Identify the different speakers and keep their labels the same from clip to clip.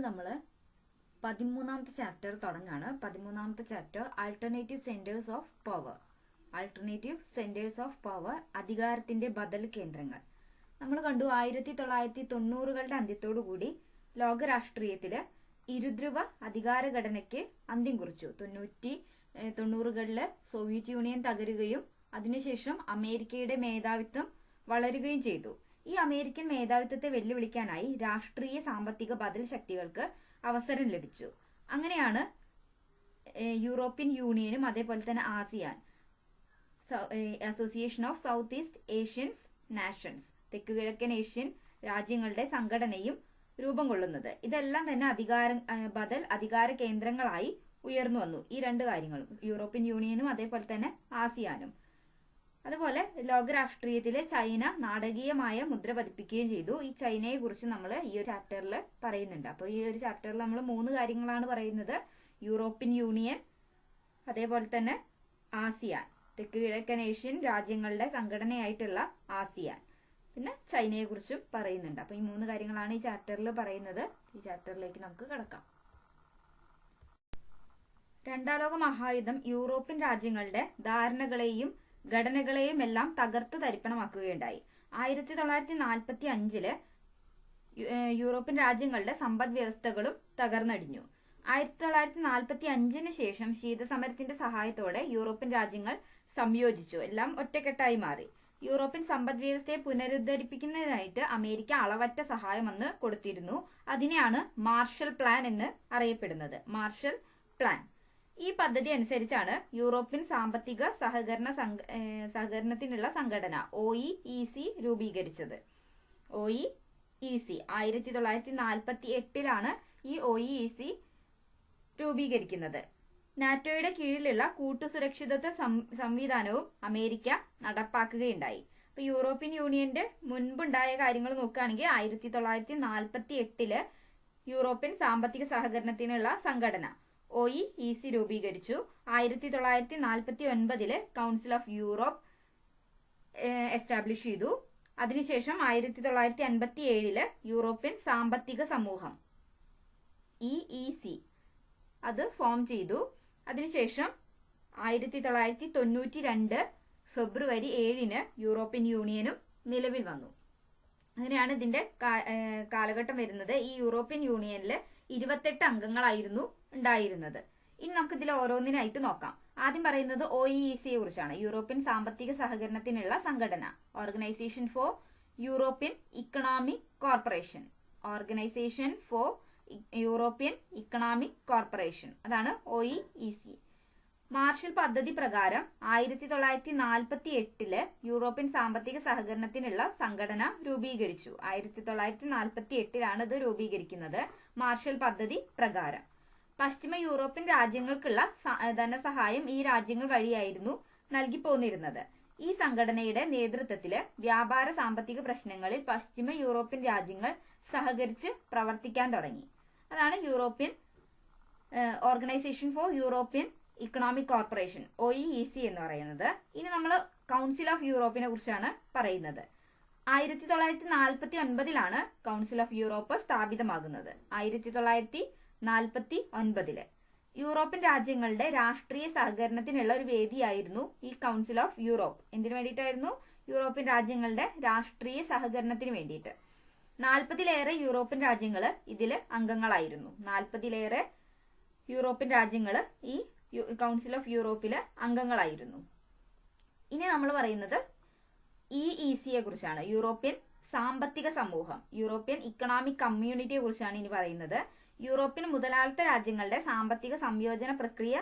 Speaker 1: നമ്മൾ 13ാമത്തെ ചാപ്റ്റർ തുടങ്ങാണ്. 13ാമത്തെ chapter alternative centres of power. Alternative centres of power, അധികാരത്തിന്റെ ബദൽ കേന്ദ്രങ്ങൾ. നമ്മൾ കണ്ടു 1990കളുടെ അന്ത്യത്തോടു കൂടി ലോക രാഷ്ട്രീയത്തില് ഇരുധ്രുവ അധികാര ഘടനയ്ക്ക് അന്ത്യം കുറിച്ചു. 90കളില് സോവിയറ്റ് യൂണിയൻ തകരുകയും അതിനുശേഷം അമേരിക്കയുടെ മേധാവിത്വം വളരുകയും ചെയ്തു. ഈ അമേരിക്കൻ മേധാവിത്വത്തെ വെല്ലുവിളിക്കാനായി രാഷ്ട്രീയ സാമ്പത്തിക ബദൽ ശക്തികൾക്ക് അവസരം ലഭിച്ചു. അങ്ങനെയാണ് യൂറോപ്യൻ യൂണിയനും അതേപോലെ തന്നെ ASEAN, association of south east Asians nations, തെക്കുകിഴക്കൻ ഏഷ്യൻ രാജ്യങ്ങളുടെ സംഘടനയും രൂപം കൊള്ളുന്നത്. ഇതെല്ലാം തന്നെ അധികാര കേന്ദ്രങ്ങളായി ഉയർന്നു വന്നു. ഈ രണ്ട് കാര്യങ്ങളും, യൂറോപ്യൻ യൂണിയനും അതേപോലെ തന്നെ ആസിയാനും. അതുപോലെ ലോകരാഷ്ട്രീയത്തിലെ ചൈന നാടകീയമായ മുദ്ര പതിപ്പിക്കുകയും ചെയ്തു. ഈ ചൈനയെ കുറിച്ച് നമ്മൾ ഈ ഒരു ചാപ്റ്ററിൽ പറയുന്നുണ്ട്. അപ്പോൾ ഈ ഒരു ചാപ്റ്ററിൽ നമ്മൾ 3 കാര്യങ്ങളാണ് പറയുന്നത്: യൂറോപ്യൻ യൂണിയൻ, അതേപോലെ തന്നെ ആസിയാൻ, തെക്ക് കിഴക്കൻ ഏഷ്യൻ രാജ്യങ്ങളുടെ സംഘടനയായിട്ടുള്ള ആസിയാൻ, പിന്നെ ചൈനയെ കുറിച്ചും പറയുന്നുണ്ട്. അപ്പോൾ ഈ 3 കാര്യങ്ങളാണ് ഈ ചാപ്റ്ററിൽ പറയുന്നത്. ഈ ചാപ്റ്ററിലേക്ക് നമുക്ക് കടക്കാം. രണ്ടാം ലോക മഹായുദ്ധം യൂറോപ്യൻ രാജ്യങ്ങളുടെ ധാരണകളെയും ഘടനകളെയും എല്ലാം തകർത്ത് തരിപ്പണമാക്കുകയുണ്ടായി. 1945 യൂറോപ്യൻ രാജ്യങ്ങളുടെ സമ്പദ് വ്യവസ്ഥകളും തകർന്നടിഞ്ഞു. 1945 ശേഷം ശീതസമരത്തിന്റെ സഹായത്തോടെ യൂറോപ്യൻ രാജ്യങ്ങൾ സംയോജിച്ചു, എല്ലാം ഒറ്റക്കെട്ടായി മാറി. യൂറോപ്യൻ സമ്പദ് വ്യവസ്ഥയെ പുനരുദ്ധരിപ്പിക്കുന്നതിനായിട്ട് അമേരിക്ക അളവറ്റ സഹായം അന്ന് കൊടുത്തിരുന്നു. അതിനെയാണ് മാർഷൽ പ്ലാൻ എന്ന് അറിയപ്പെടുന്നത്. Marshall plan. ഈ പദ്ധതി അനുസരിച്ചാണ് യൂറോപ്യൻ സാമ്പത്തിക സഹകരണത്തിനുള്ള സംഘടന OEEC രൂപീകരിച്ചത്. OEEC 1948 ഈ OEEC രൂപീകരിക്കുന്നത്. നാറ്റോയുടെ കീഴിലുള്ള കൂട്ടുസുരക്ഷിതത്വ സംവിധാനവും അമേരിക്ക നടപ്പാക്കുകയുണ്ടായി. അപ്പൊ യൂറോപ്യൻ യൂണിയന്റെ മുൻപുണ്ടായ കാര്യങ്ങൾ നോക്കുകയാണെങ്കിൽ 1948 യൂറോപ്യൻ സാമ്പത്തിക സഹകരണത്തിനുള്ള സംഘടന OEEC രൂപീകരിച്ചു. 1949 കൗൺസിൽ ഓഫ് യൂറോപ്പ് എസ്റ്റാബ്ലിഷ് ചെയ്തു. അതിനുശേഷം 1957 യൂറോപ്യൻ സാമ്പത്തിക സമൂഹം EEC അത് ഫോം ചെയ്തു. അതിനുശേഷം 1992 ഫെബ്രുവരി 7 യൂറോപ്യൻ യൂണിയനും നിലവിൽ വന്നു. അങ്ങനെയാണ് ഇതിന്റെ കാലഘട്ടം വരുന്നത്. ഈ യൂറോപ്യൻ യൂണിയനിൽ 28 അംഗങ്ങളായിരുന്നു ഉണ്ടായിരുന്നത്. ഇനി നമുക്ക് ഇതിൽ ഓരോന്നിനായിട്ട് നോക്കാം. ആദ്യം പറയുന്നത് OEECയെ കുറിച്ചാണ്. യൂറോപ്യൻ സാമ്പത്തിക സഹകരണത്തിനുള്ള സംഘടന, organisation for European economic corporation. Organisation for European economic corporation, അതാണ് OEEC. മാർഷൽ പദ്ധതി പ്രകാരം 1948 യൂറോപ്യൻ സാമ്പത്തിക സഹകരണത്തിനുള്ള സംഘടന രൂപീകരിച്ചു. 1948 ഇത് രൂപീകരിക്കുന്നത് മാർഷൽ പദ്ധതി പ്രകാരം. പശ്ചിമ യൂറോപ്യൻ രാജ്യങ്ങൾക്കുള്ള ധനസഹായം ഈ രാജ്യങ്ങൾ വഴിയായിരുന്നു നൽകി പോന്നിരുന്നത്. ഈ സംഘടനയുടെ നേതൃത്വത്തില് വ്യാപാര സാമ്പത്തിക പ്രശ്നങ്ങളിൽ പശ്ചിമ യൂറോപ്യൻ രാജ്യങ്ങൾ സഹകരിച്ച് പ്രവർത്തിക്കാൻ തുടങ്ങി. അതാണ് European organisation for European economic corporation, OEEC എന്ന് പറയുന്നത്. ഇനി നമ്മൾ കൗൺസിൽ ഓഫ് യൂറോപ്പിനെ കുറിച്ചാണ് പറയുന്നത്. 1949 കൗൺസിൽ ഓഫ് യൂറോപ്പ് സ്ഥാപിതമാകുന്നത്. 1949 യൂറോപ്യൻ രാജ്യങ്ങളുടെ രാഷ്ട്രീയ സഹകരണത്തിനുള്ള ഒരു വേദിയായിരുന്നു ഈ കൗൺസിൽ ഓഫ് യൂറോപ്പ്. എന്തിനു വേണ്ടിയിട്ടായിരുന്നു? യൂറോപ്യൻ രാജ്യങ്ങളുടെ രാഷ്ട്രീയ സഹകരണത്തിന് വേണ്ടിയിട്ട്. 40-ലേറെ യൂറോപ്യൻ രാജ്യങ്ങൾ ഇതിൽ അംഗങ്ങളായിരുന്നു. 40-ലേറെ യൂറോപ്യൻ രാജ്യങ്ങൾ ഈ കൗൺസിൽ ഓഫ് യൂറോപ്പില് അംഗങ്ങളായിരുന്നു. ഇനി നമ്മൾ പറയുന്നത് EECയെ കുറിച്ചാണ്. യൂറോപ്യൻ സാമ്പത്തിക സമൂഹം, യൂറോപ്യൻ ഇക്കണോമിക് കമ്മ്യൂണിറ്റിയെ കുറിച്ചാണ് ഇനി പറയുന്നത്. യൂറോപ്യൻ മുതലാളിത്ത രാജ്യങ്ങളുടെ സാമ്പത്തിക സംയോജന പ്രക്രിയ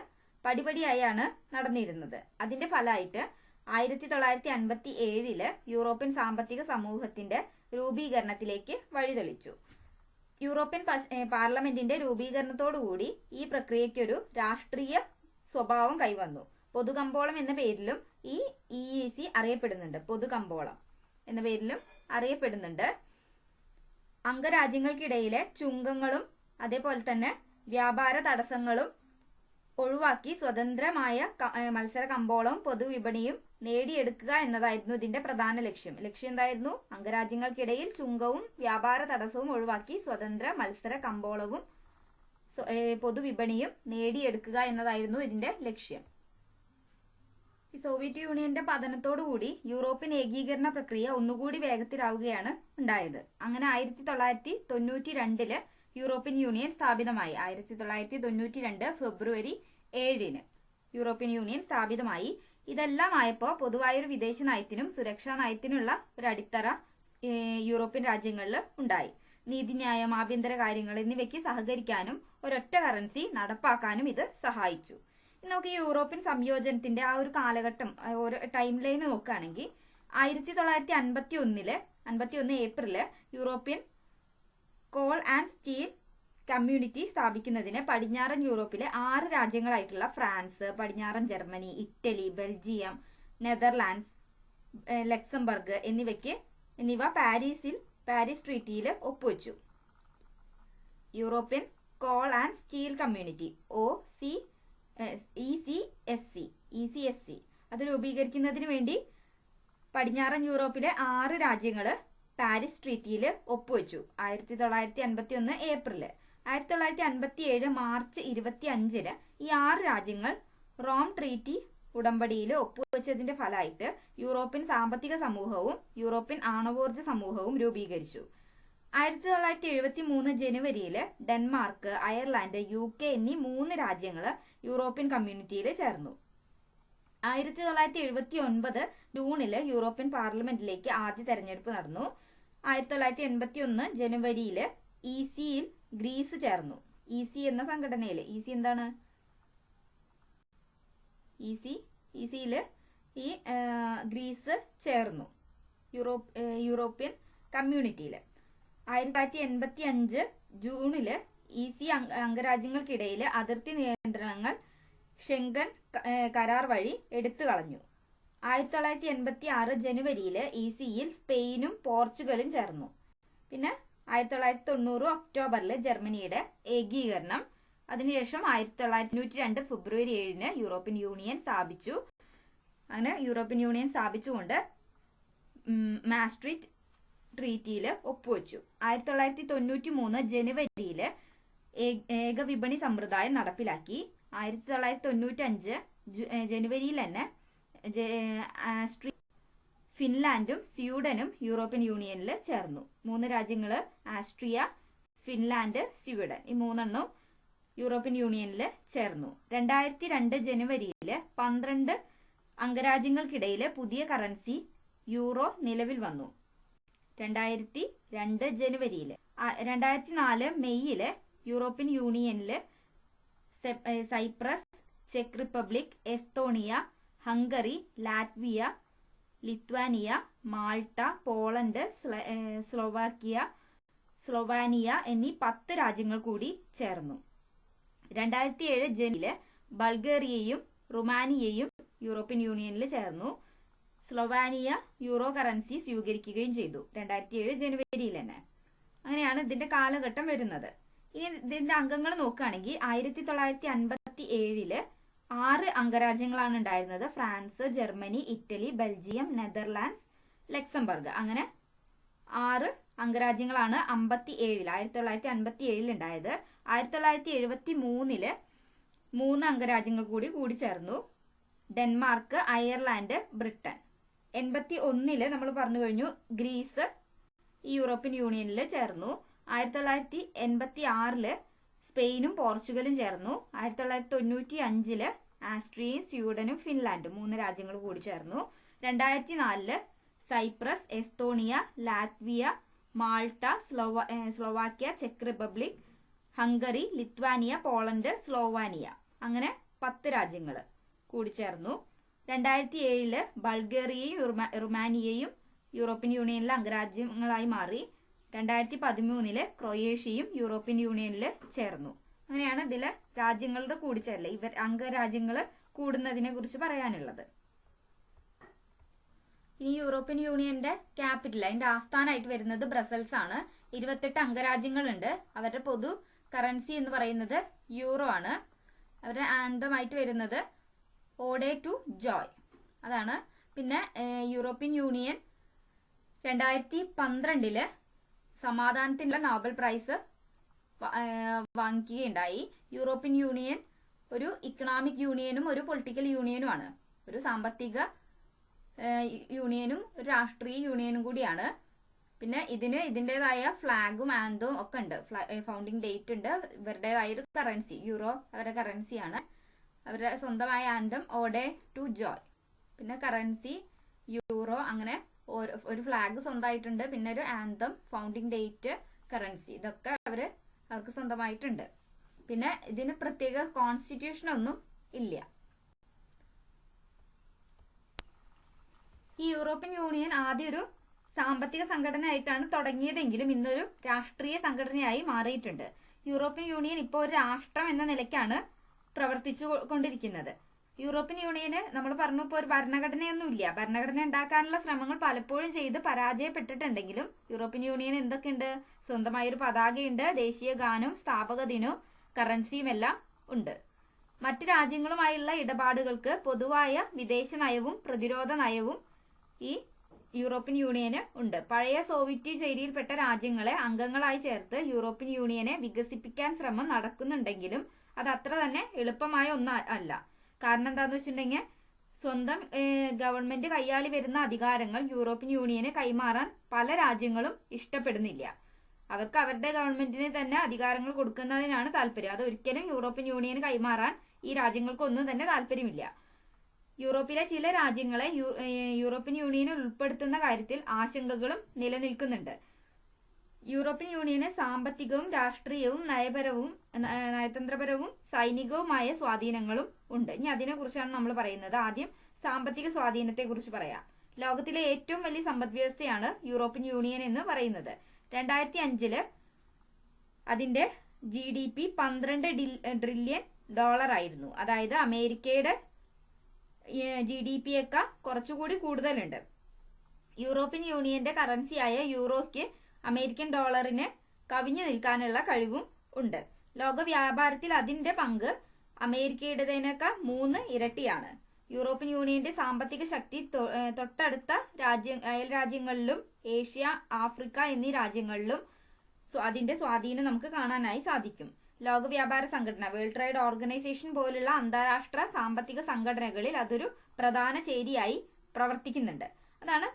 Speaker 1: പടിപടിയായാണ് നടന്നിരുന്നത്. അതിന്റെ ഫലമായിട്ട് 1957 യൂറോപ്യൻ സാമ്പത്തിക സമൂഹത്തിന്റെ രൂപീകരണത്തിലേക്ക് വഴിതെളിച്ചു. യൂറോപ്യൻ പാർലമെന്റിന്റെ രൂപീകരണത്തോടുകൂടി ഈ പ്രക്രിയയ്ക്കൊരു രാഷ്ട്രീയ സ്വഭാവം കൈവന്നു. പൊതുകമ്പോളം എന്ന പേരിലും ഈ EEC അറിയപ്പെടുന്നുണ്ട്. പൊതുകമ്പോളം എന്ന പേരിലും അറിയപ്പെടുന്നുണ്ട്. അംഗരാജ്യങ്ങൾക്കിടയിലെ ചുങ്കങ്ങളും അതേപോലെ തന്നെ വ്യാപാര തടസ്സങ്ങളും ഒഴിവാക്കി സ്വതന്ത്രമായ മത്സര കമ്പോളവും പൊതുവിപണിയും നേടിയെടുക്കുക എന്നതായിരുന്നു ഇതിന്റെ പ്രധാന ലക്ഷ്യം. ലക്ഷ്യം എന്തായിരുന്നു? അംഗരാജ്യങ്ങൾക്കിടയിൽ ചുങ്കവും വ്യാപാര തടസ്സവും ഒഴിവാക്കി സ്വതന്ത്ര മത്സര കമ്പോളവും പൊതുവിപണിയും നേടിയെടുക്കുക എന്നതായിരുന്നു ഇതിന്റെ ലക്ഷ്യം. ഈ സോവിയറ്റ് യൂണിയന്റെ പതനത്തോടുകൂടി യൂറോപ്യൻ ഏകീകരണ പ്രക്രിയ ഒന്നുകൂടി വേഗത്തിലാവുകയാണ് ഉണ്ടായത്. അങ്ങനെ 1992 യൂറോപ്യൻ യൂണിയൻ സ്ഥാപിതമായി. 1992 ഫെബ്രുവരി 7 യൂറോപ്യൻ യൂണിയൻ സ്ഥാപിതമായി. ഇതെല്ലാം ആയപ്പോൾ പൊതുവായൊരു വിദേശ നയത്തിനും സുരക്ഷാ നയത്തിനുള്ള ഒരു അടിത്തറ യൂറോപ്യൻ രാജ്യങ്ങളിൽ ഉണ്ടായി. നീതിന്യായം, ആഭ്യന്തര കാര്യങ്ങൾ എന്നിവയ്ക്ക് സഹകരിക്കാനും ഒരൊറ്റ കറൻസി നടപ്പാക്കാനും ഇത് സഹായിച്ചു. നമുക്ക് ഈ യൂറോപ്യൻ സംയോജനത്തിന്റെ ആ ഒരു കാലഘട്ടം, ഒരു ടൈം ലൈൻ നോക്കുകയാണെങ്കിൽ 1951 April European call and steel community സ്ഥാപിക്കുന്നതിന് പടിഞ്ഞാറൻ യൂറോപ്പിലെ 6 രാജ്യങ്ങളായിട്ടുള്ള ഫ്രാൻസ്, പടിഞ്ഞാറൻ Germany, Italy, Belgium, Netherlands, Luxembourg എന്നിവ പാരീസ് ട്രീറ്റിയിൽ ഒപ്പുവെച്ചു. European call and steel community ECSC അത് രൂപീകരിക്കുന്നതിന് വേണ്ടി പടിഞ്ഞാറൻ യൂറോപ്പിലെ 6 രാജ്യങ്ങൾ പാരീസ് ട്രീറ്റിയിൽ ഒപ്പുവെച്ചു 1951 ഏപ്രില്. 1957 മാർച്ച് 25 ഈ 6 രാജ്യങ്ങൾ റോം ട്രീറ്റി ഉടമ്പടിയിൽ ഒപ്പുവെച്ചതിന്റെ ഫലമായിട്ട് യൂറോപ്യൻ സാമ്പത്തിക സമൂഹവും യൂറോപ്യൻ ആണവോർജ സമൂഹവും രൂപീകരിച്ചു. 1973 ജനുവരിയിൽ ഡെൻമാർക്ക്, അയർലാൻഡ്, UK എന്നീ 3 രാജ്യങ്ങൾ യൂറോപ്യൻ കമ്മ്യൂണിറ്റിയിൽ ചേർന്നു. 1979 ജൂണില് യൂറോപ്യൻ പാർലമെന്റിലേക്ക് ആദ്യ തെരഞ്ഞെടുപ്പ് നടന്നു. 1981 ജനുവരിയിൽ ECയിൽ ഗ്രീസ് ചേർന്നു. EC എന്ന സംഘടനയിൽ എന്താണ്? ECയിൽ ഈ ഗ്രീസ് ചേർന്നു യൂറോപ്യൻ കമ്മ്യൂണിറ്റിയിൽ. 1985 ജൂണില് EC അംഗരാജ്യങ്ങൾക്കിടയിൽ അതിർത്തി നിയന്ത്രണങ്ങൾ ഷെങ്കൻ കരാർ വഴി എടുത്തു കളഞ്ഞു. 1986 ജനുവരിയിൽ ECയിൽ സ്പെയിനും പോർച്ചുഗലും ചേർന്നു. പിന്നെ 1990 ഒക്ടോബറിൽ ജർമ്മനിയുടെ ഏകീകരണം. അതിനുശേഷം 1992 ഫെബ്രുവരി 7 യൂറോപ്യൻ യൂണിയൻ സ്ഥാപിച്ചു. അങ്ങനെ യൂറോപ്യൻ യൂണിയൻ സ്ഥാപിച്ചുകൊണ്ട് മാസ്ട്രിക്റ്റ് ട്രീറ്റിയിൽ ഒപ്പുവെച്ചു. 1993 ജനുവരിയിൽ ഏകവിപണി സമ്പ്രദായം നടപ്പിലാക്കി. 1995 ജനുവരിയിൽ തന്നെ ഫിൻലാൻഡും സ്വീഡനും യൂറോപ്യൻ യൂണിയനിൽ ചേർന്നു. 3 രാജ്യങ്ങൾ ആസ്ട്രിയ, ഫിൻലാൻഡ്, സ്വീഡൻ ഈ 3 യൂറോപ്യൻ യൂണിയനിൽ ചേർന്നു. 2002 ജനുവരിയിൽ 12 അംഗരാജ്യങ്ങൾക്കിടയിൽ പുതിയ കറൻസി യൂറോ നിലവിൽ വന്നു. 2002 ജനുവരിയിൽ. 2004 മെയ്യില് യൂറോപ്യൻ യൂണിയനിൽ Cyprus, check republic, Estonia, Hungary, Latvia, Lithuania, Malta, Poland, Slovenia എന്നീ 10 രാജ്യങ്ങൾ കൂടി ചേർന്നു. 2007 ജനുവരിയിൽ ബൾഗേറിയയും റുമാനിയയും യൂറോപ്യൻ യൂണിയനിൽ ചേർന്നു. സ്ലോവാനിയ യൂറോ കറൻസി സ്വീകരിക്കുകയും ചെയ്തു 2007 ജനുവരിയിൽ തന്നെ. അങ്ങനെയാണ് ഇതിന്റെ കാലഘട്ടം വരുന്നത്. ഇനി ഇതിന്റെ അംഗങ്ങൾ നോക്കുകയാണെങ്കിൽ 1957 6 അംഗരാജ്യങ്ങളാണ് ഉണ്ടായിരുന്നത്. France, Germany, Italy, Belgium, Netherlands, Luxembourg. അങ്ങനെ 6 അംഗരാജ്യങ്ങളാണ് 1957 ഉണ്ടായത്. 1973 3 അംഗരാജ്യങ്ങൾ കൂടി ചേർന്നു. Denmark, Ireland, Britain. 81 നമ്മൾ പറഞ്ഞു കഴിഞ്ഞു ഗ്രീസ് ഈ യൂറോപ്യൻ യൂണിയനിൽ ചേർന്നു. 1986 സ്പെയിനും പോർച്ചുഗലും ചേർന്നു. 1995 ആസ്ട്രിയയും സ്വീഡനും ഫിൻലാൻഡും 3 രാജ്യങ്ങൾ കൂടി ചേർന്നു. 2004 Cyprus, Estonia, Latvia, Malta, Slovakia, check republic, Hungary, Lithuania, Poland, Slovenia അങ്ങനെ 10 രാജ്യങ്ങൾ കൂടി ചേർന്നു. 2007 ബൾഗേറിയയും റുമാനിയയും യൂറോപ്യൻ യൂണിയനിലെ അംഗരാജ്യങ്ങളായി മാറി. 2013 ക്രൊയേഷ്യയും യൂറോപ്യൻ യൂണിയനിൽ ചേർന്നു. അങ്ങനെയാണ് ഇതിലെ രാജ്യങ്ങളുടെ കൂടിച്ചേരൽ, അംഗരാജ്യങ്ങൾ കൂടുന്നതിനെ കുറിച്ച് പറയാനുള്ളത്. ഇനി യൂറോപ്യൻ യൂണിയന്റെ ക്യാപിറ്റൽ, അതിന്റെ ആസ്ഥാനമായിട്ട് വരുന്നത് ബ്രസൽസ് ആണ്. 28 അംഗരാജ്യങ്ങളുണ്ട്. അവരുടെ പൊതു കറൻസി എന്ന് പറയുന്നത് യൂറോ ആണ്. അവരുടെ ആന്തമായിട്ട് വരുന്നത് ഓഡേ ടു ജോയ്, അതാണ് പിന്നെ യൂറോപ്യൻ യൂണിയൻ 2012 സമാധാനത്തിനുള്ള നോബൽ പ്രൈസ് വാങ്ങിക്കുകയുണ്ടായി. യൂറോപ്യൻ യൂണിയൻ ഒരു ഇക്കണോമിക് യൂണിയനും ഒരു പൊളിറ്റിക്കൽ യൂണിയനുമാണ്. ഒരു സാമ്പത്തിക യൂണിയനും ഒരു രാഷ്ട്രീയ യൂണിയനും കൂടിയാണ്. പിന്നെ ഇതിൻ്റെതായ ഫ്ലാഗും ആന്തവും ഒക്കെ ഉണ്ട്. ഫൗണ്ടിങ് ഡേറ്റ് ഉണ്ട്. ഇവരുടേതായ ഒരു കറൻസി, യൂറോ അവരുടെ കറൻസിയാണ്. അവരുടെ സ്വന്തമായ ആന്തം ഓഡേ ടു ജോയ്. പിന്നെ കറൻസി യൂറോ, അങ്ങനെ ഒരു ഫ്ലാഗ് സ്വന്തമായിട്ടുണ്ട്. പിന്നെ ഒരു ആന്തം, ഫൗണ്ടിങ് ഡേറ്റ്, കറൻസി, ഇതൊക്കെ അവർക്ക് സ്വന്തമായിട്ടുണ്ട്. പിന്നെ ഇതിന് പ്രത്യേക കോൺസ്റ്റിറ്റ്യൂഷൻ ഒന്നും ഇല്ല. ഈ യൂറോപ്യൻ യൂണിയൻ ആദ്യം ഒരു സാമ്പത്തിക സംഘടനയായിട്ടാണ് തുടങ്ങിയതെങ്കിലും ഇന്നൊരു രാഷ്ട്രീയ സംഘടനയായി മാറിയിട്ടുണ്ട്. യൂറോപ്യൻ യൂണിയൻ ഇപ്പോൾ ഒരു രാഷ്ട്രം എന്ന നിലയ്ക്കാണ് പ്രവർത്തിച്ചു കൊണ്ടിരിക്കുന്നത്. യൂറോപ്യൻ യൂണിയന് നമ്മൾ പറഞ്ഞു ഇപ്പോൾ ഒരു ഭരണഘടനയൊന്നും ഇല്ല. ഭരണഘടന ഉണ്ടാക്കാനുള്ള ശ്രമങ്ങൾ പലപ്പോഴും ചെയ്ത് പരാജയപ്പെട്ടിട്ടുണ്ടെങ്കിലും യൂറോപ്യൻ യൂണിയൻ എന്തൊക്കെയുണ്ട്? സ്വന്തമായൊരു പതാകയുണ്ട്, ദേശീയ ഗാനവും സ്ഥാപക ദിനവും കറൻസിയും എല്ലാം ഉണ്ട്. മറ്റ് രാജ്യങ്ങളുമായുള്ള ഇടപാടുകൾക്ക് പൊതുവായ വിദേശ നയവും പ്രതിരോധ നയവും ഈ യൂറോപ്യൻ യൂണിയന് ഉണ്ട്. പഴയ സോവിയറ്റ് ചേരിയിൽപ്പെട്ട രാജ്യങ്ങളെ അംഗങ്ങളായി ചേർത്ത് യൂറോപ്യൻ യൂണിയനെ വികസിപ്പിക്കാൻ ശ്രമം നടക്കുന്നുണ്ടെങ്കിലും അത് അത്ര തന്നെ എളുപ്പമായ അല്ല. കാരണം എന്താണെന്ന് വെച്ചിട്ടുണ്ടെങ്കിൽ സ്വന്തം ഗവൺമെന്റ് കൈയാളി വരുന്ന അധികാരങ്ങൾ യൂറോപ്യൻ യൂണിയന് കൈമാറാൻ പല രാജ്യങ്ങളും ഇഷ്ടപ്പെടുന്നില്ല. അവർക്ക് അവരുടെ ഗവൺമെന്റിന് തന്നെ അധികാരങ്ങൾ കൊടുക്കുന്നതിനാണ് താല്പര്യം. അത് ഒരിക്കലും യൂറോപ്യൻ യൂണിയന് കൈമാറാൻ ഈ രാജ്യങ്ങൾക്കൊന്നും തന്നെ താല്പര്യമില്ല. യൂറോപ്പിലെ ചില രാജ്യങ്ങളെ യൂറോപ്യൻ യൂണിയനിൽ ഉൾപ്പെടുത്തുന്ന കാര്യത്തിൽ ആശങ്കകളും നിലനിൽക്കുന്നുണ്ട്. യൂറോപ്യൻ യൂണിയന് സാമ്പത്തികവും രാഷ്ട്രീയവും നയതന്ത്രപരവും സൈനികവുമായ സ്വാധീനങ്ങളും ഉണ്ട്. ഇനി അതിനെ കുറിച്ചാണ് നമ്മൾ പറയുന്നത്. ആദ്യം സാമ്പത്തിക സ്വാധീനത്തെ കുറിച്ച് പറയാം. ലോകത്തിലെ ഏറ്റവും വലിയ സമ്പദ് വ്യവസ്ഥയാണ് യൂറോപ്യൻ യൂണിയൻ എന്ന് പറയുന്നത്. 2005 അതിന്റെ GDP 12 ട്രില്യൺ ഡോളർ ആയിരുന്നു. അതായത് അമേരിക്കയുടെ GDP-യേക്കാൾ കുറച്ചുകൂടി കൂടുതലുണ്ട്. യൂറോപ്യൻ യൂണിയന്റെ കറൻസിയായ യൂറോയ്ക്ക് അമേരിക്കൻ ഡോളറിന് കവിഞ്ഞു നിൽക്കാനുള്ള കഴിവും ഉണ്ട്. ലോക വ്യാപാരത്തിൽ അതിന്റെ പങ്ക് അമേരിക്കയുടേതിനേക്കാൾ 3 ഇരട്ടിയാണ്. യൂറോപ്യൻ യൂണിയന്റെ സാമ്പത്തിക ശക്തി തൊട്ടടുത്ത അയൽ രാജ്യങ്ങളിലും ഏഷ്യ, ആഫ്രിക്ക എന്നീ രാജ്യങ്ങളിലും അതിന്റെ സ്വാധീനം നമുക്ക് കാണാനായി സാധിക്കും. ലോക വ്യാപാര സംഘടന, വേൾഡ് ട്രേഡ് ഓർഗനൈസേഷൻ പോലുള്ള അന്താരാഷ്ട്ര സാമ്പത്തിക സംഘടനകളിൽ അതൊരു പ്രധാന ചേരിയായി പ്രവർത്തിക്കുന്നുണ്ട്. അതാണ്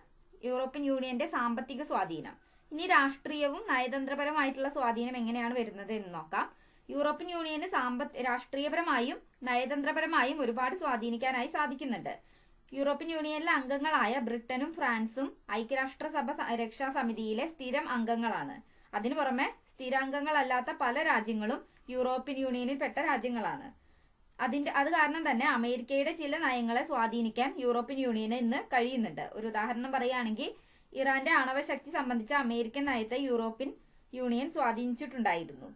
Speaker 1: യൂറോപ്യൻ യൂണിയന്റെ സാമ്പത്തിക സ്വാധീനം. ഇനി രാഷ്ട്രീയവും നയതന്ത്രപരമായിട്ടുള്ള സ്വാധീനം എങ്ങനെയാണ് വരുന്നത് എന്ന് നോക്കാം. യൂറോപ്യൻ യൂണിയന് രാഷ്ട്രീയപരമായും നയതന്ത്രപരമായും ഒരുപാട് സ്വാധീനിക്കാനായി സാധിക്കുന്നുണ്ട്. യൂറോപ്യൻ യൂണിയനിലെ അംഗങ്ങളായ ബ്രിട്ടനും ഫ്രാൻസും ഐക്യരാഷ്ട്രസഭ രക്ഷാ സമിതിയിലെ സ്ഥിരം അംഗങ്ങളാണ്. അതിനു പുറമെ സ്ഥിരാംഗങ്ങളല്ലാത്ത പല രാജ്യങ്ങളും യൂറോപ്യൻ യൂണിയനിൽ പെട്ട രാജ്യങ്ങളാണ്. അത് കാരണം തന്നെ അമേരിക്കയുടെ ചില നയങ്ങളെ സ്വാധീനിക്കാൻ യൂറോപ്യൻ യൂണിയന് ഇന്ന് കഴിയുന്നുണ്ട്. ഒരു ഉദാഹരണം പറയുകയാണെങ്കിൽ ഇറാന്റെ ആണവശക്തി സംബന്ധിച്ച അമേരിക്കൻ നയത്തെ യൂറോപ്യൻ യൂണിയൻ സ്വാധീനിച്ചിട്ടുണ്ടായിരുന്നു.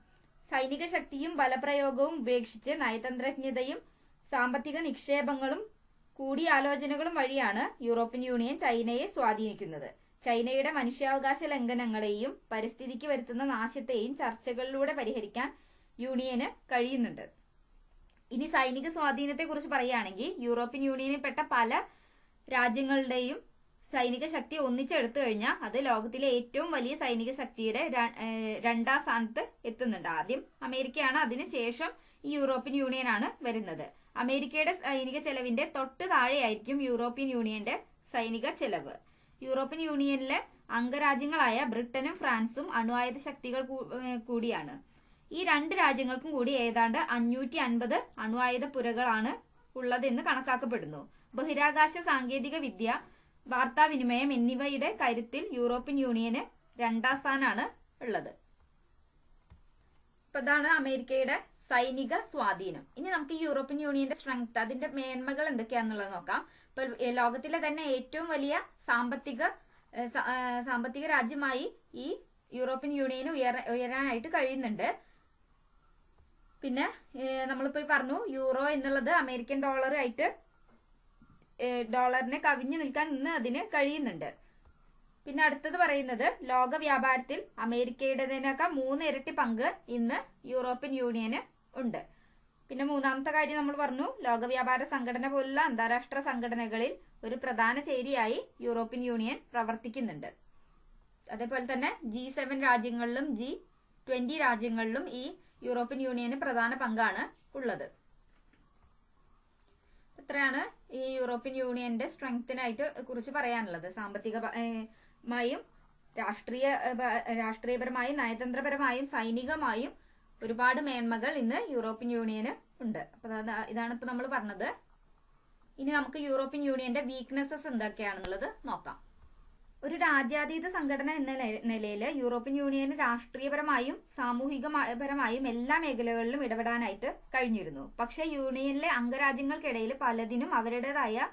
Speaker 1: സൈനിക ശക്തിയും ബലപ്രയോഗവും ഉപേക്ഷിച്ച് നയതന്ത്രജ്ഞതയും സാമ്പത്തിക നിക്ഷേപങ്ങളും കൂടിയാലോചനകളും വഴിയാണ് യൂറോപ്യൻ യൂണിയൻ ചൈനയെ സ്വാധീനിക്കുന്നത്. ചൈനയുടെ മനുഷ്യാവകാശ ലംഘനങ്ങളെയും പരിസ്ഥിതിക്ക് വരുത്തുന്ന നാശത്തെയും ചർച്ചകളിലൂടെ പരിഹരിക്കാൻ യൂണിയന് കഴിയുന്നുണ്ട്. ഇനി സൈനിക സ്വാധീനത്തെ കുറിച്ച് പറയുകയാണെങ്കിൽ യൂറോപ്യൻ യൂണിയനിൽപ്പെട്ട പല രാജ്യങ്ങളുടെയും സൈനിക ശക്തി ഒന്നിച്ചെടുത്തു കഴിഞ്ഞാൽ അത് ലോകത്തിലെ ഏറ്റവും വലിയ സൈനിക ശക്തിയുടെ 2ാം സ്ഥാനത്ത് എത്തുന്നുണ്ട്. ആദ്യം അമേരിക്കയാണ്, അതിനുശേഷം ഈ യൂറോപ്യൻ യൂണിയൻ ആണ് വരുന്നത്. അമേരിക്കയുടെ സൈനിക ചെലവിന്റെ തൊട്ട് താഴെയായിരിക്കും യൂറോപ്യൻ യൂണിയന്റെ സൈനിക ചെലവ്. യൂറോപ്യൻ യൂണിയനിലെ അംഗരാജ്യങ്ങളായ ബ്രിട്ടനും ഫ്രാൻസും അണ്വായുധ ശക്തികൾ കൂടിയാണ്. ഈ 2 രാജ്യങ്ങൾക്കും കൂടി ഏതാണ്ട് 550 അണ്വായുധ പുരകളാണ് ഉള്ളതെന്ന് കണക്കാക്കപ്പെടുന്നു. ബഹിരാകാശ സാങ്കേതിക വിദ്യ, വാർത്താവിനിമയം എന്നിവയുടെ കാര്യത്തിൽ യൂറോപ്യൻ യൂണിയന് 2ാം സ്ഥാനമാണ് ഉള്ളത്. ഇപ്പൊ ഇതാണ് അമേരിക്കയുടെ സൈനിക സ്വാധീനം. ഇനി നമുക്ക് ഈ യൂറോപ്യൻ യൂണിയന്റെ സ്ട്രെങ്ത്, അതിന്റെ മേന്മകൾ എന്തൊക്കെയാന്നുള്ളത് നോക്കാം. ഇപ്പൊ ലോകത്തിലെ തന്നെ ഏറ്റവും വലിയ സാമ്പത്തിക രാജ്യമായി ഈ യൂറോപ്യൻ യൂണിയന് ഉയരാനായിട്ട് കഴിയുന്നുണ്ട്. പിന്നെ നമ്മളിപ്പോ പറഞ്ഞു യൂറോ എന്നുള്ളത് അമേരിക്കൻ ഡോളറിനെ കവിഞ്ഞു നിൽക്കാൻ ഇന്ന് അതിന് കഴിയുന്നുണ്ട്. പിന്നെ അടുത്തത് പറയുന്നത് ലോക വ്യാപാരത്തിൽ അമേരിക്കയുടേതിനേക്കാൾ 3 ഇരട്ടി പങ്ക് ഇന്ന് യൂറോപ്യൻ യൂണിയന് ഉണ്ട്. പിന്നെ മൂന്നാമത്തെ കാര്യം നമ്മൾ പറഞ്ഞു, ലോകവ്യാപാര സംഘടന പോലുള്ള അന്താരാഷ്ട്ര സംഘടനകളിൽ ഒരു പ്രധാന ചേരിയായി യൂറോപ്യൻ യൂണിയൻ പ്രവർത്തിക്കുന്നുണ്ട്. അതേപോലെ തന്നെ G7 രാജ്യങ്ങളിലും G20 രാജ്യങ്ങളിലും ഈ യൂറോപ്യൻ യൂണിയന് പ്രധാന പങ്കാണ് ഉള്ളത്. ഇത്രയാണ് ഈ യൂറോപ്യൻ യൂണിയന്റെ സ്ട്രെങ്തിനായിട്ട് കുറിച്ച് പറയാനുള്ളത്. സാമ്പത്തികമായും രാഷ്ട്രീയപരമായും നയതന്ത്രപരമായും സൈനികമായും ഒരുപാട് മേന്മകൾ ഇന്ന് യൂറോപ്യൻ യൂണിയന് ഉണ്ട്. അപ്പൊ ഇതാണ് ഇപ്പൊ നമ്മൾ പറഞ്ഞത്. ഇനി നമുക്ക് യൂറോപ്യൻ യൂണിയന്റെ വീക്ക്നെസ്സസ് എന്തൊക്കെയാണെന്നുള്ളത് നോക്കാം. ഒരു രാജ്യാതീത സംഘടന എന്ന നിലയിൽ യൂറോപ്യൻ യൂണിയന് രാഷ്ട്രീയപരമായും സാമൂഹികപരമായും എല്ലാ മേഖലകളിലും ഇടപെടാനായിട്ട് കഴിഞ്ഞിരുന്നു. പക്ഷേ യൂണിയനിലെ അംഗരാജ്യങ്ങൾക്കിടയിൽ പലതിനും അവരുടേതായ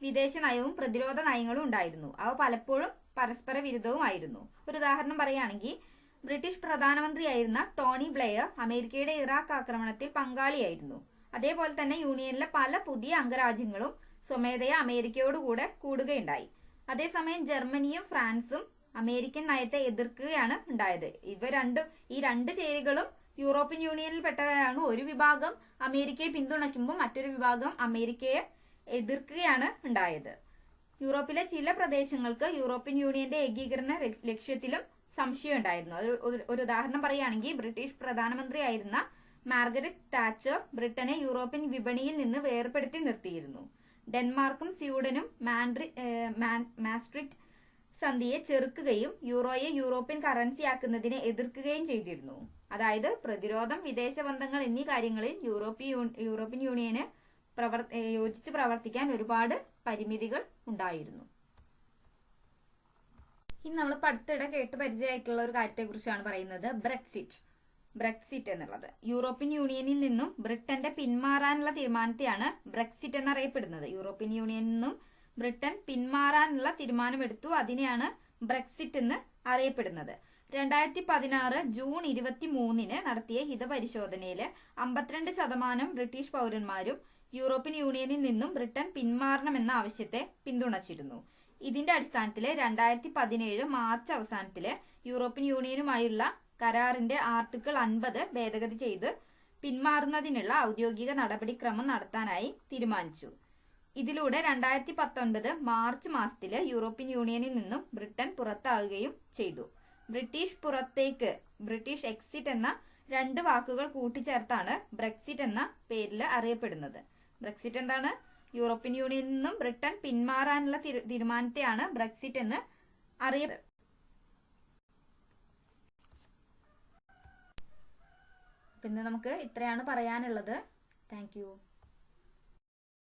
Speaker 1: വിദേശ നയവും പ്രതിരോധ നയങ്ങളും ഉണ്ടായിരുന്നു. അവ പലപ്പോഴും പരസ്പര വിരുദ്ധവുമായിരുന്നു. ഒരു ഉദാഹരണം പറയുകയാണെങ്കിൽ, ബ്രിട്ടീഷ് പ്രധാനമന്ത്രിയായിരുന്ന ടോണി ബ്ലെയർ അമേരിക്കയുടെ ഇറാഖ് ആക്രമണത്തിൽ പങ്കാളിയായിരുന്നു. അതേപോലെ തന്നെ യൂണിയനിലെ പല പുതിയ അംഗരാജ്യങ്ങളും സ്വമേധയാ അമേരിക്കയോടുകൂടെ കൂടുകയുണ്ടായി. അതേസമയം ജർമ്മനിയും ഫ്രാൻസും അമേരിക്കൻ നയത്തെ എതിർക്കുകയാണ് ഉണ്ടായത്. ഈ രണ്ട് ചേരികളും യൂറോപ്യൻ യൂണിയനിൽ പെട്ടവരാണ്. ഒരു വിഭാഗം അമേരിക്കയെ പിന്തുണയ്ക്കുമ്പോൾ മറ്റൊരു വിഭാഗം അമേരിക്കയെ എതിർക്കുകയാണ് ഉണ്ടായത്. യൂറോപ്പിലെ ചില പ്രദേശങ്ങൾക്ക് യൂറോപ്യൻ യൂണിയന്റെ ഏകീകരണ ലക്ഷ്യത്തിലും സംശയം ഉണ്ടായിരുന്നു. ഒരു ഉദാഹരണം പറയുകയാണെങ്കിൽ, ബ്രിട്ടീഷ് പ്രധാനമന്ത്രിയായിരുന്ന മാർഗരറ്റ് താച്ചർ ബ്രിട്ടനെ യൂറോപ്യൻ വിപണിയിൽ നിന്ന് വേർപെടുത്തി നിർത്തിയിരുന്നു. ഡെൻമാർക്കും സ്വീഡനും മാസ്ട്രിക്റ്റ് സന്ധിയെ ചെറുക്കുകയും യൂറോയെ യൂറോപ്യൻ കറൻസിയാക്കുന്നതിനെ എതിർക്കുകയും ചെയ്തിരുന്നു. അതായത് പ്രതിരോധം, വിദേശ ബന്ധങ്ങൾ എന്നീ കാര്യങ്ങളിൽ യൂറോപ്യൻ യൂണിയന് യോജിച്ച് പ്രവർത്തിക്കാൻ ഒരുപാട് പരിമിതികൾ ഉണ്ടായിരുന്നു. ഇനി നമ്മൾ അടുത്തിടെ കേട്ട് പരിചയമായിട്ടുള്ള ഒരു കാര്യത്തെക്കുറിച്ചാണ് പറയുന്നത്, ബ്രെക്സിറ്റ് എന്നുള്ളത്. യൂറോപ്യൻ യൂണിയനിൽ നിന്നും ബ്രിട്ടന്റെ പിന്മാറാനുള്ള തീരുമാനത്തെയാണ് ബ്രെക്സിറ്റ് എന്നറിയപ്പെടുന്നത്. യൂറോപ്യൻ യൂണിയനിൽ നിന്നും ബ്രിട്ടൻ പിന്മാറാനുള്ള തീരുമാനമെടുത്തു. അതിനെയാണ് ബ്രെക്സിറ്റ് എന്ന് അറിയപ്പെടുന്നത്. 2016 ജൂൺ 23 നടത്തിയ ഹിതപരിശോധനയിൽ 52% ബ്രിട്ടീഷ് പൗരന്മാരും യൂറോപ്യൻ യൂണിയനിൽ നിന്നും ബ്രിട്ടൻ പിന്മാറണമെന്ന ആവശ്യത്തെ പിന്തുണച്ചിരുന്നു. ഇതിന്റെ അടിസ്ഥാനത്തിൽ 2017 മാർച്ച് അവസാനത്തിൽ യൂറോപ്യൻ യൂണിയനുമായുള്ള കരാറിന്റെ ആർട്ടിക്കിൾ 50 ഭേദഗതി ചെയ്ത് പിന്മാറുന്നതിനുള്ള ഔദ്യോഗിക നടപടിക്രമം നടത്താനായി തീരുമാനിച്ചു. ഇതിലൂടെ 2019 മാർച്ച് മാസത്തിൽ യൂറോപ്യൻ യൂണിയനിൽ നിന്നും ബ്രിട്ടൻ പുറത്താകുകയും ചെയ്തു. ബ്രിട്ടീഷ് എക്സിറ്റ് എന്ന 2 വാക്കുകൾ കൂട്ടിച്ചേർത്താണ് ബ്രെക്സിറ്റ് എന്ന പേരിൽ അറിയപ്പെടുന്നത്. ബ്രെക്സിറ്റ് എന്താണ്? യൂറോപ്യൻ യൂണിയനിൽ നിന്നും ബ്രിട്ടൻ പിന്മാറാനുള്ള തീരുമാനത്തെയാണ് ബ്രെക്സിറ്റ് എന്ന് അറിയപ്പെടുന്നത്. പിന്നെ നമുക്ക് ഇത്രയാണ് പറയാനുള്ളത്. Thank you.